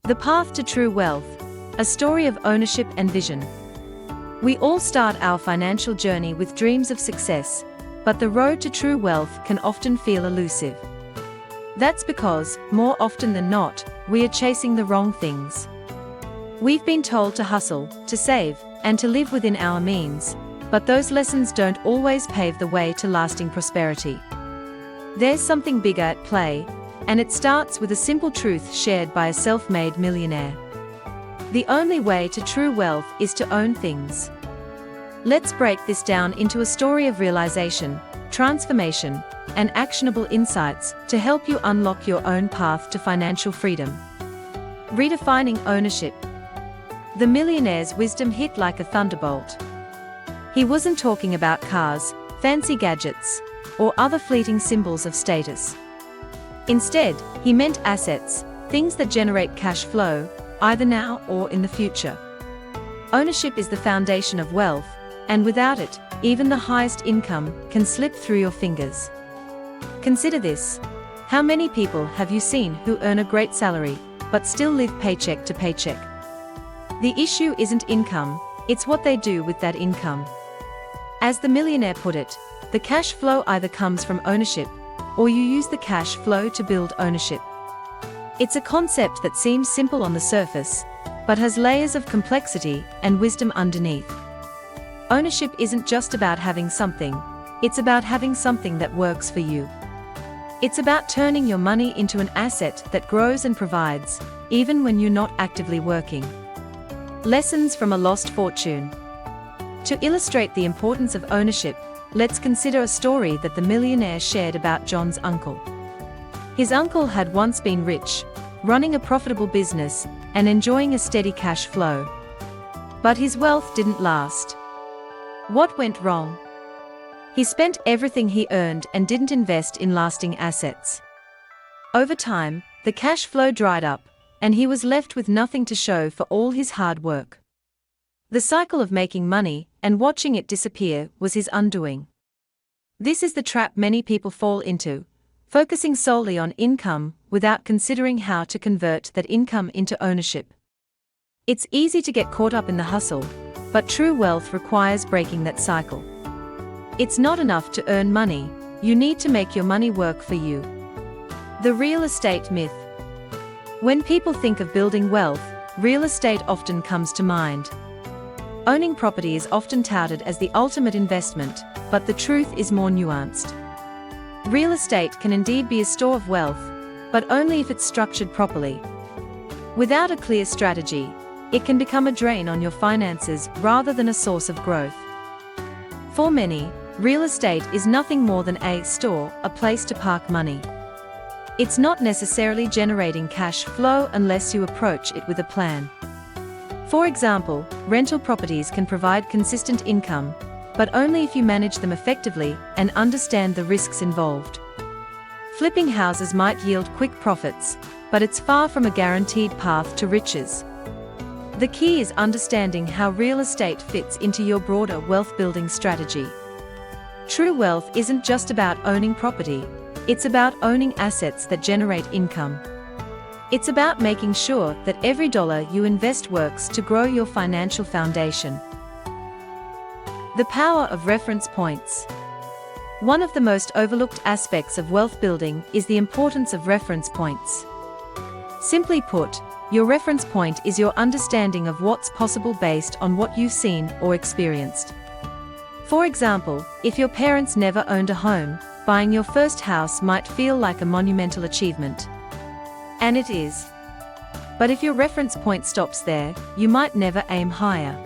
The path to true wealth, a story of ownership and vision. We all start our financial journey with dreams of success, but the road to true wealth can often feel elusive. That's because, more often than not, we are chasing the wrong things. We've been told to hustle, to save, and to live within our means, but those lessons don't always pave the way to lasting prosperity. There's something bigger at play, and it starts with a simple truth shared by a self-made millionaire. The only way to true wealth is to own things. Let's break this down into a story of realization, transformation, and actionable insights to help you unlock your own path to financial freedom. Redefining ownership. The millionaire's wisdom hit like a thunderbolt. He wasn't talking about cars, fancy gadgets, or other fleeting symbols of status. Instead, he meant assets, things that generate cash flow, either now or in the future. Ownership is the foundation of wealth, and without it, even the highest income can slip through your fingers. Consider this. How many people have you seen who earn a great salary, but still live paycheck to paycheck? The issue isn't income, it's what they do with that income. As the millionaire put it, the cash flow either comes from ownership, or you use the cash flow to build ownership. It's a concept that seems simple on the surface, but has layers of complexity and wisdom underneath. Ownership isn't just about having something, it's about having something that works for you. It's about turning your money into an asset that grows and provides, even when you're not actively working. Lessons from a lost fortune. To illustrate the importance of ownership, let's consider a story that the millionaire shared about John's uncle. His uncle had once been rich, running a profitable business, and enjoying a steady cash flow. But his wealth didn't last. What went wrong? He spent everything he earned and didn't invest in lasting assets. Over time, the cash flow dried up, and he was left with nothing to show for all his hard work. The cycle of making money and watching it disappear was his undoing. This is the trap many people fall into, focusing solely on income without considering how to convert that income into ownership. It's easy to get caught up in the hustle, but true wealth requires breaking that cycle. It's not enough to earn money, you need to make your money work for you. The real estate myth. When people think of building wealth, real estate often comes to mind. Owning property is often touted as the ultimate investment, but the truth is more nuanced. Real estate can indeed be a store of wealth, but only if it's structured properly. Without a clear strategy, it can become a drain on your finances rather than a source of growth. For many, real estate is nothing more than a store, a place to park money. It's not necessarily generating cash flow unless you approach it with a plan. For example, rental properties can provide consistent income, but only if you manage them effectively and understand the risks involved. Flipping houses might yield quick profits, but it's far from a guaranteed path to riches. The key is understanding how real estate fits into your broader wealth-building strategy. True wealth isn't just about owning property, it's about owning assets that generate income. It's about making sure that every dollar you invest works to grow your financial foundation. The power of reference points. One of the most overlooked aspects of wealth building is the importance of reference points. Simply put, your reference point is your understanding of what's possible based on what you've seen or experienced. For example, if your parents never owned a home, buying your first house might feel like a monumental achievement. And it is. But if your reference point stops there, you might never aim higher.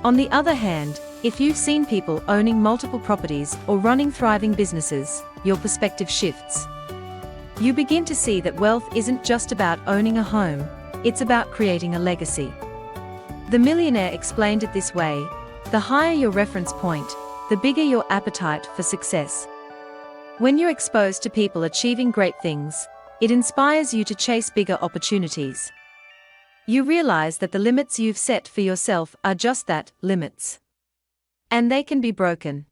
On the other hand, if you've seen people owning multiple properties or running thriving businesses, your perspective shifts. You begin to see that wealth isn't just about owning a home, it's about creating a legacy. The millionaire explained it this way: the higher your reference point, the bigger your appetite for success. When you're exposed to people achieving great things, it inspires you to chase bigger opportunities. You realize that the limits you've set for yourself are just that, limits. And they can be broken.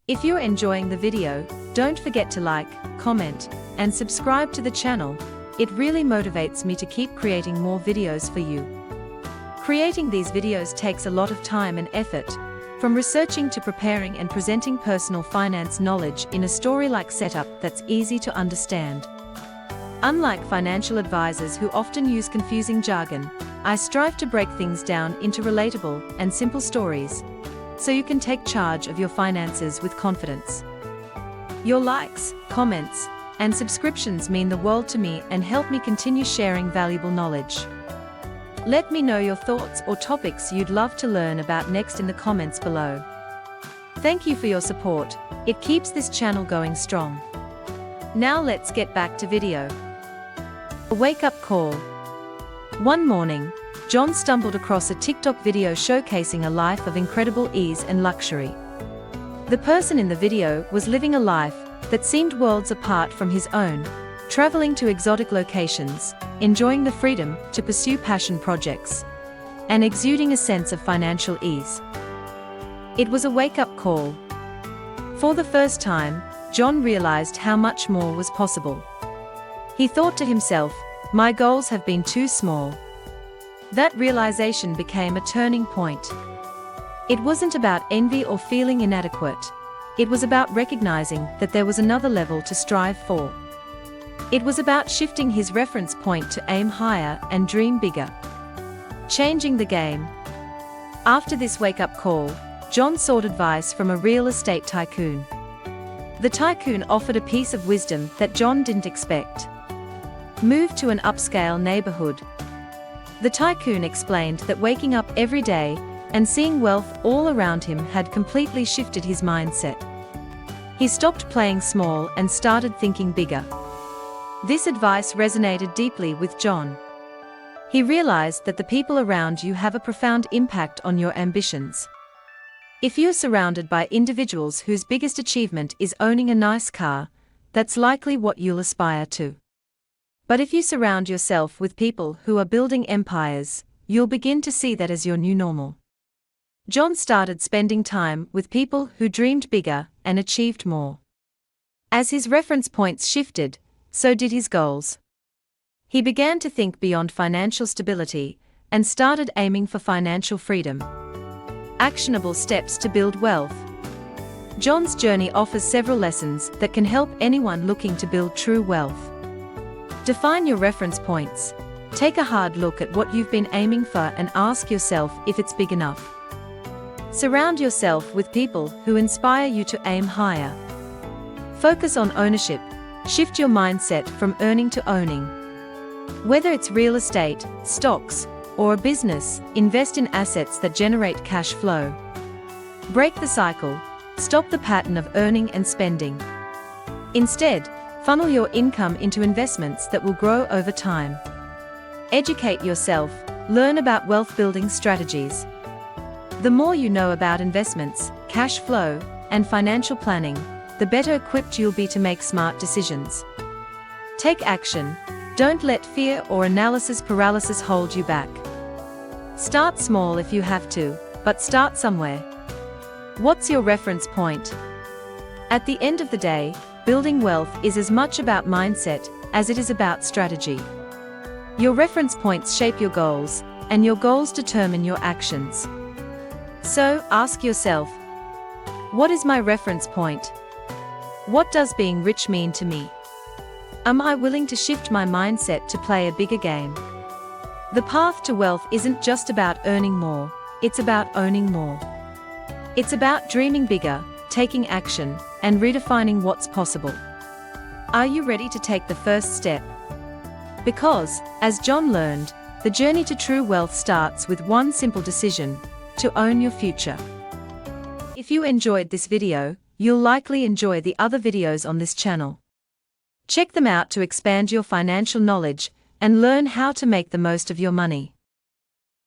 If you're enjoying the video, don't forget to like, comment, and subscribe to the channel, It really motivates me to keep creating more videos for you. Creating these videos takes a lot of time and effort, from researching to preparing and presenting personal finance knowledge in a story-like setup that's easy to understand. Unlike financial advisors who often use confusing jargon, I strive to break things down into relatable and simple stories, so you can take charge of your finances with confidence. Your likes, comments, and subscriptions mean the world to me and help me continue sharing valuable knowledge. Let me know your thoughts or topics you'd love to learn about next in the comments below. Thank you for your support, it keeps this channel going strong. Now let's get back to video. A wake-up call. One morning, John stumbled across a TikTok video showcasing a life of incredible ease and luxury. The person in the video was living a life that seemed worlds apart from his own, traveling to exotic locations, enjoying the freedom to pursue passion projects, and exuding a sense of financial ease. It was a wake-up call. For the first time, John realized how much more was possible. He thought to himself, "My goals have been too small." That realization became a turning point. It wasn't about envy or feeling inadequate. It was about recognizing that there was another level to strive for. It was about shifting his reference point to aim higher and dream bigger. Changing the game. After this wake-up call, John sought advice from a real estate tycoon. The tycoon offered a piece of wisdom that John didn't expect. Move to an upscale neighborhood. The tycoon explained that waking up every day and seeing wealth all around him had completely shifted his mindset. He stopped playing small and started thinking bigger. This advice resonated deeply with John. He realized that the people around you have a profound impact on your ambitions. If you're surrounded by individuals whose biggest achievement is owning a nice car, that's likely what you'll aspire to. But if you surround yourself with people who are building empires, you'll begin to see that as your new normal. John started spending time with people who dreamed bigger and achieved more. As his reference points shifted, so did his goals. He began to think beyond financial stability and started aiming for financial freedom. Actionable steps to build wealth. John's journey offers several lessons that can help anyone looking to build true wealth. Define your reference points. Take a hard look at what you've been aiming for and ask yourself if it's big enough. Surround yourself with people who inspire you to aim higher. Focus on ownership. Shift your mindset from earning to owning. Whether it's real estate, stocks, or a business, invest in assets that generate cash flow. Break the cycle. Stop the pattern of earning and spending. Instead, funnel your income into investments that will grow over time. Educate yourself. Learn about wealth-building strategies. The more you know about investments, cash flow, and financial planning, the better equipped you'll be to make smart decisions. Take action. Don't let fear or analysis paralysis hold you back. Start small if you have to, but start somewhere. What's your reference point? At the end of the day, building wealth is as much about mindset as it is about strategy. Your reference points shape your goals, and your goals determine your actions. So, ask yourself, what is my reference point? What does being rich mean to me? Am I willing to shift my mindset to play a bigger game? The path to wealth isn't just about earning more, it's about owning more. It's about dreaming bigger, taking action, and redefining what's possible. Are you ready to take the first step? Because, as John learned, the journey to true wealth starts with one simple decision: to own your future. If you enjoyed this video, you'll likely enjoy the other videos on this channel. Check them out to expand your financial knowledge and learn how to make the most of your money.